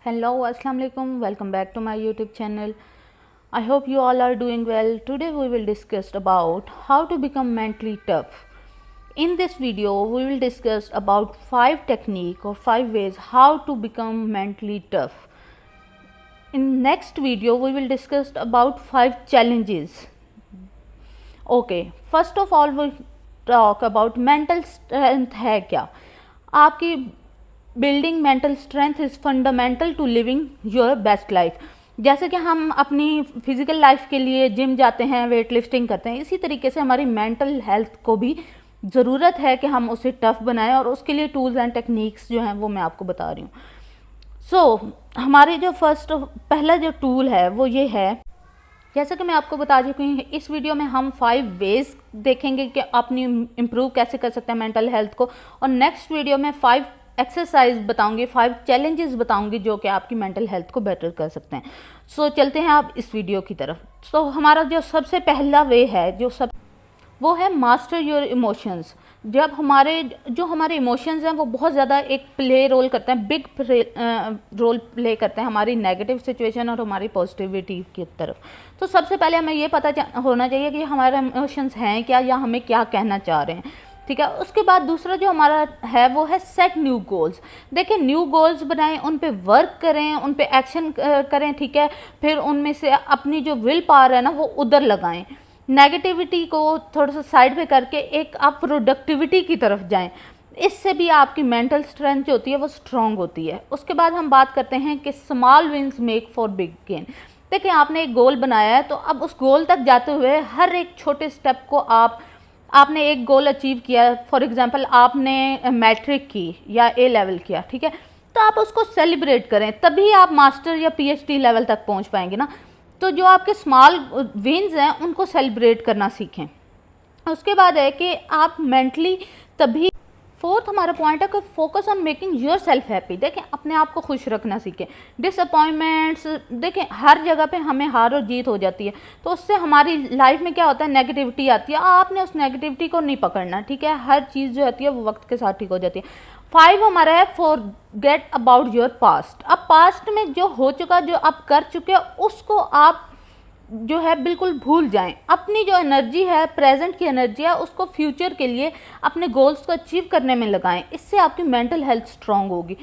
Hello, Assalamu alaikum. Welcome back to my YouTube channel. I hope you all are doing well. Today we will discuss about how to become mentally tough. In this video, we will discuss about 5 technique or 5 ways how to become mentally tough. In next video, we will discuss about 5 challenges. Okay, first of all, we'll talk about mental strength है क्या. आपकी building mental strength is fundamental to living your best life. जैसे कि हम अपनी physical life के लिए gym जाते हैं, वेट लिफ्टिंग करते हैं, इसी तरीके से हमारी मेंटल हेल्थ को भी ज़रूरत है कि हम उसे टफ़ बनाएं, और उसके लिए टूल्स एंड टेक्निक्स जो हैं वो मैं आपको बता रही हूँ. हमारे जो पहला जो टूल है वो ये है. जैसा कि मैं आपको बता चुकी हूँ, इस वीडियो में हम 5 वेज देखेंगे कि अपनी इम्प्रूव कैसे कर सकते हैं मेंटल हेल्थ को, और नेक्स्ट वीडियो में 5 एक्सरसाइज बताऊंगी, 5 चैलेंजेस बताऊंगी जो कि आपकी मेंटल हेल्थ को बेटर कर सकते हैं. चलते हैं आप इस वीडियो की तरफ. हमारा जो सबसे पहला वे है वो है मास्टर योर इमोशंस. जब हमारे इमोशंस हैं वो बहुत ज़्यादा एक रोल करते हैं, बिग रोल प्ले करते हैं हमारी नेगेटिव सिचुएशन और हमारी पॉजिटिविटी की तरफ. तो सबसे पहले हमें ये पता होना चाहिए कि हमारे इमोशंस हैं क्या, या हमें क्या कहना चाह रहे हैं. ठीक है. उसके बाद दूसरा जो हमारा है वो है सेट न्यू गोल्स. देखिए, न्यू गोल्स बनाएं, उन पे वर्क करें, उन पे एक्शन करें. ठीक है. फिर उनमें से अपनी जो विल पावर है ना वो उधर लगाएं. नेगेटिविटी को थोड़ा सा साइड पे करके एक आप प्रोडक्टिविटी की तरफ जाएं. इससे भी आपकी मेंटल स्ट्रेंथ जो होती है वो स्ट्रांग होती है. उसके बाद हम बात करते हैं कि small wins make for big gain. देखिए, आपने एक गोल बनाया है, तो अब उस गोल तक जाते हुए हर एक छोटे स्टेप को आपने एक गोल अचीव किया. फॉर एग्जांपल, आपने मैट्रिक की या ए लेवल किया. ठीक है. तो आप उसको सेलिब्रेट करें, तभी आप मास्टर या पीएचडी लेवल तक पहुंच पाएंगे ना. तो जो आपके स्मॉल विन्स हैं उनको सेलिब्रेट करना सीखें. उसके बाद है कि आप मेंटली तभी. फोर्थ हमारा पॉइंट है कि focus on making your self happy. देखें, अपने आप को खुश रखना सीखें. डिसअपॉइंटमेंट्स, देखें हर जगह पे हमें हार और जीत हो जाती है, तो उससे हमारी लाइफ में क्या होता है, नेगेटिविटी आती है. आपने उस नेगेटिविटी को नहीं पकड़ना. ठीक है. हर चीज़ जो होती है वो वक्त के साथ ठीक हो जाती है. 5 हमारा है फॉरगेट अबाउट योर पास्ट. अब पास्ट में जो हो चुका, जो आप कर चुके हैं, उसको आप जो है बिल्कुल भूल जाएं. अपनी जो एनर्जी है, प्रेजेंट की एनर्जी है, उसको फ्यूचर के लिए अपने गोल्स को अचीव करने में लगाएं. इससे आपकी मेंटल हेल्थ स्ट्रांग होगी.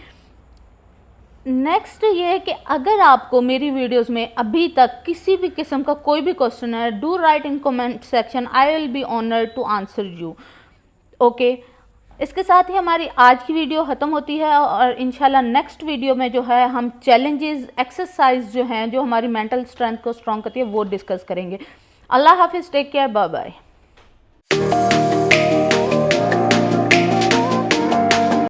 नेक्स्ट ये है कि अगर आपको मेरी वीडियोस में अभी तक किसी भी किस्म का कोई भी क्वेश्चन है, do write in comment section. I will be honoured to answer you. Okay. इसके साथ ही हमारी आज की वीडियो ख़त्म होती है, और इंशाल्लाह नेक्स्ट वीडियो में जो है हम चैलेंजेस, एक्सरसाइज जो हैं जो हमारी मेंटल स्ट्रेंथ को स्ट्रॉन्ग करती है वो डिस्कस करेंगे. अल्लाह हाफिज़. Take care. Bye bye.